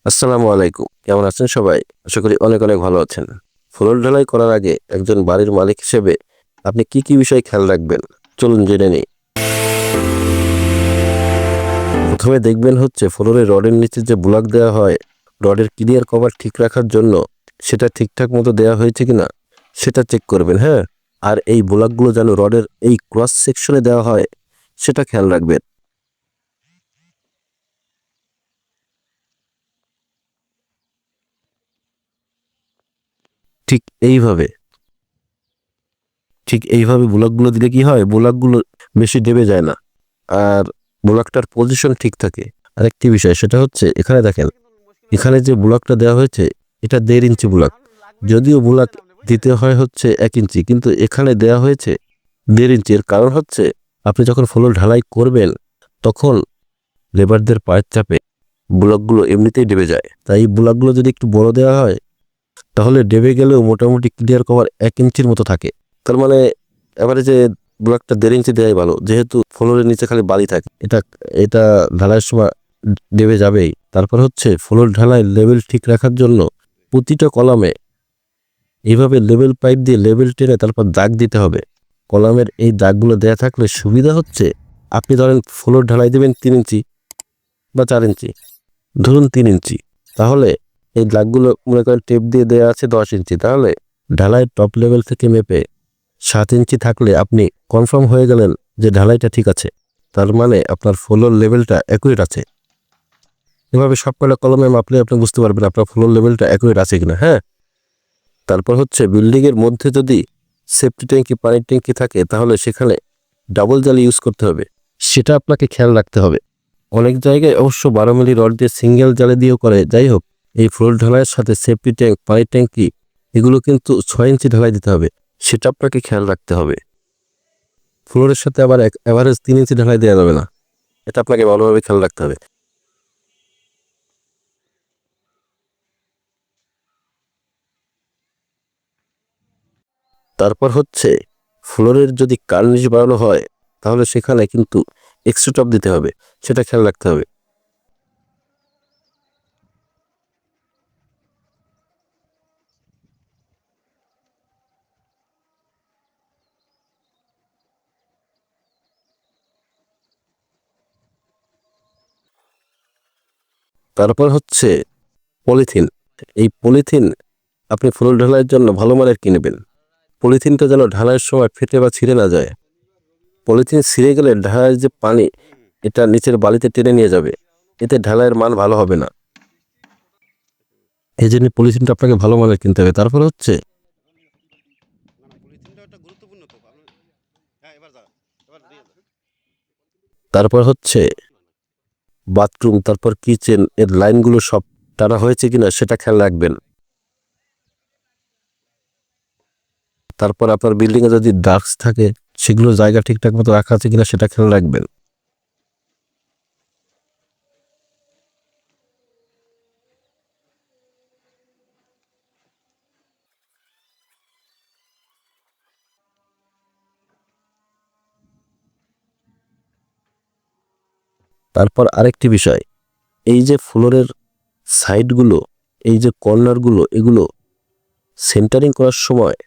আসসালামু আলাইকুম। কেমন আছেন সবাই? আশা করি অনেক অনেক ভালো আছেন। ফ্লোর ঢালাই করার আগে একজন বাড়ির মালিক হিসেবে আপনি কি বিষয় খেয়াল রাখবেন? চলুন জেনে নেই। প্রথমে দেখবেন হচ্ছে ফ্লোরে রডের নিচে যে ব্লক দেওয়া হয়, রডের ক্লিয়ার কভার ঠিক রাখার জন্য সেটা ঠিকঠাক মতো দেওয়া হয়েছে কিনা সেটা চেক করবেন, হ্যাঁ? আর এই ব্লকগুলো যেন রডের এই ক্রস সেকশনে দেওয়া হয় সেটা খেয়াল রাখবেন। ঠিক এইভাবে ঠিক এইভাবে ব্লকগুলো দিলে কি হয়, ব্লকগুলো বেশি দেবে যায় না। আর ব্লকটার পজিশন ঠিক থাকে। আরেকটি বিষয় সেটা হচ্ছে এখানে দেখেন, এখানে যে ব্লকটা দেওয়া হয়েছে এটা 1.5 ইঞ্চি ব্লক। যদিও ব্লক দিতে হয় হচ্ছে 1 ইঞ্চি, কিন্তু এখানে দেওয়া হয়েছে 1.5 ইঞ্চি। এর কারণ হচ্ছে আপনি যখন ফ্লোর ঢালাই করবেন তখন লেবারদের পায়ের চাপে ব্লকগুলো এমনিতেই ডেবে যায়। তাই এই ব্লকগুলো যদি একটু বড় দেওয়া হয় তাহলে ডেবে গেলেও মোটামুটি ক্লিয়ার কভার 1 ইঞ্চির মতো থাকে। তার মানে এবারে যে ব্লকটা 1.5 ইঞ্চি দেওয়াই ভালো, যেহেতু ফ্লোরের নিচে খালি বালি থাকে। এটা এটা ঢালাইয়ের সময় দেবে যাবেই। তারপর হচ্ছে ফ্লোর ঢালাই লেভেল ঠিক রাখার জন্য প্রতিটা কলামে এইভাবে লেভেল পাইপ দিয়ে লেভেল টেনে তারপর দাগ দিতে হবে। কলামের এই দাগগুলো দেয়া থাকলে সুবিধা হচ্ছে, আপনি ধরেন ফ্লোর ঢালাই দেবেন 3 ইঞ্চি বা 4 ইঞ্চি, ধরুন 3 ইঞ্চি, তাহলে এই দাগগুলো মনে করেন টেপ দিয়ে দেওয়া আছে 10 ইঞ্চি, তাহলে ঢালাই টপ লেভেল থেকে মেপে 7 ইঞ্চি থাকলে আপনি কনফার্ম হয়ে গেলেন যে ঢালাইটা ঠিক আছে। তার মানে আপনার ফ্লোর লেভেলটা অ্যাকুরেট আছে। এভাবে সবকটা কলমে মাপলে আপনি বুঝতে পারবেন আপনার ফ্লোর লেভেলটা অ্যাকুরেট আছে কিনা, হ্যাঁ? তারপর হচ্ছে বিল্ডিং এর মধ্যে যদি সেফটি ট্যাঙ্কি, পানির ট্যাঙ্কি থাকে তাহলে সেখানে ডাবল জালি ইউজ করতে হবে। সেটা আপনাকে খেয়াল রাখতে হবে। অনেক জায়গায় অবশ্য 12 মিলি রড দিয়ে সিঙ্গেল জালি দিয়েও করে। যাই হোক, এই ফ্লোর ঢালাইয়ের সাথে সেফটি ট্যাঙ্ক, পানির ট্যাঙ্কি এগুলো কিন্তু 6 ইঞ্চি ঢালাই দিতে হবে। সেটা আপনাকে খেয়াল রাখতে হবে। ফ্লোরের সাথে আবার এভারেজ 3 ইঞ্চি ঢালাই দেওয়া যাবে না। এটা আপনাকে ভালোভাবে খেয়াল রাখতে হবে। তারপর হচ্ছে ফ্লোরের যদি কার্নিশ বাড়ানো হয় তাহলে সেখানে কিন্তু এক্সট্রা টপ দিতে হবে। সেটা খেয়াল রাখতে হবে। তারপর হচ্ছে পলিথিন। এই পলিথিন আপনি ফ্লোর ঢালাইয়ের জন্য ভালো মানের কিনবেন। পলিথিনটা যেন ঢালাইয়ের সময় ফেটে বা ছিঁড়ে না যায়। পলিথিন ছিঁড়ে গেলে ঢালাইয়ের যে পানি এটা নিচের বালিতে টেনে নিয়ে যাবে। এতে ঢালাইয়ের মান ভালো হবে না। এই জন্য পলিথিনটা আপনাকে ভালো মানের কিনতে হবে। তারপর হচ্ছে তারপর হচ্ছে বাথরুম, তারপর কিচেন এর লাইনগুলো সব টানা হয়েছে কিনা সেটা খেয়াল রাখবেন। তারপর আপনার বিল্ডিং এ যদি ডাস্ট থাকে সেগুলো জায়গা ঠিকঠাক মতো রাখা আছে কিনা সেটা খেয়াল রাখবেন। তারপর আরেকটি বিষয়, এই যে ফ্লোরের সাইডগুলো, এই যে কর্নারগুলো, এগুলো সেন্টারিং করার সময়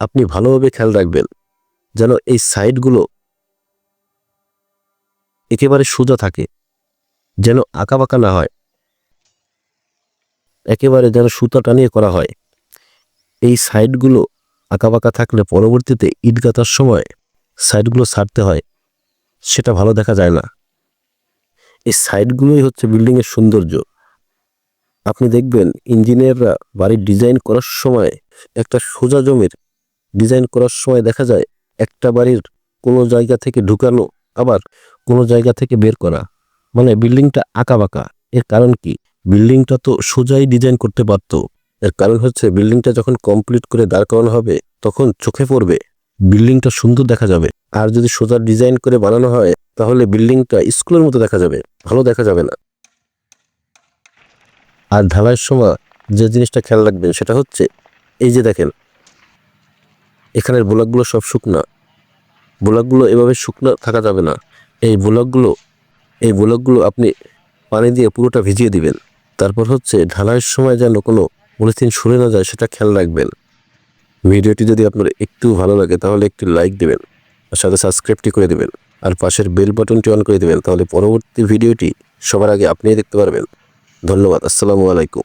আপনি ভালোভাবে খেয়াল রাখবেন যেন এই সাইডগুলো একেবারে সোজা থাকে, যেন আঁকাবাঁকা না হয়। একেবারে যেন সুতা টানিয়ে করা হয়। এই সাইডগুলো আঁকাবাঁকা থাকলে পরবর্তীতে ইট গাঁথার সময় সাইডগুলো ছাড়তে হয়, সেটা ভালো দেখা যায় না। এই সাইডগুলোই হচ্ছে বিল্ডিং এর সৌন্দর্য। আপনি দেখবেন ইঞ্জিনিয়াররা বাড়ির ডিজাইন করার সময় একটা সোজা জমির ডিজাইন করার সময় দেখা যায় একটা বাড়ির কোনো জায়গা থেকে ঢুকানো, আবার কোনো জায়গা থেকে বের করা, মানে বিল্ডিংটা আঁকাবাঁকা। এর কারণ কি? বিল্ডিংটা তো সোজাই ডিজাইন করতে পারতো। এর কারণ হচ্ছে বিল্ডিংটা যখন কমপ্লিট করে দাঁড় করানো হবে তখন চোখে পড়বে, বিল্ডিংটা সুন্দর দেখা যাবে। আর যদি সোজা ডিজাইন করে বানানো হয় তাহলে বিল্ডিংটা স্কুলের মতো দেখা যাবে, ভালো দেখা যাবে না। আর ঢালাইয়ের সময় যে জিনিসটা খেয়াল রাখবেন সেটা হচ্ছে, এই যে দেখেন এখানের ব্লকগুলো সব শুকনা। ব্লকগুলো এভাবে শুকনো থাকা যাবে না। এই ব্লকগুলো আপনি পানি দিয়ে পুরোটা ভিজিয়ে দিবেন। তারপর হচ্ছে ঢালাইয়ের সময় যেন কোনো পলিথিন সরে না যায় সেটা খেয়াল রাখবেন। ভিডিওটি যদি আপনার একটু ভালো লাগে তাহলে একটি লাইক দিবেন, আর সাথে সাবস্ক্রাইবটি করে দিবেন, আর পাশের বেল বাটনটি অন করে দিবেন, তাহলে পরবর্তী ভিডিওটি সবার আগে আপনিই দেখতে পারবেন। ধন্যবাদ। আসসালামু আলাইকুম।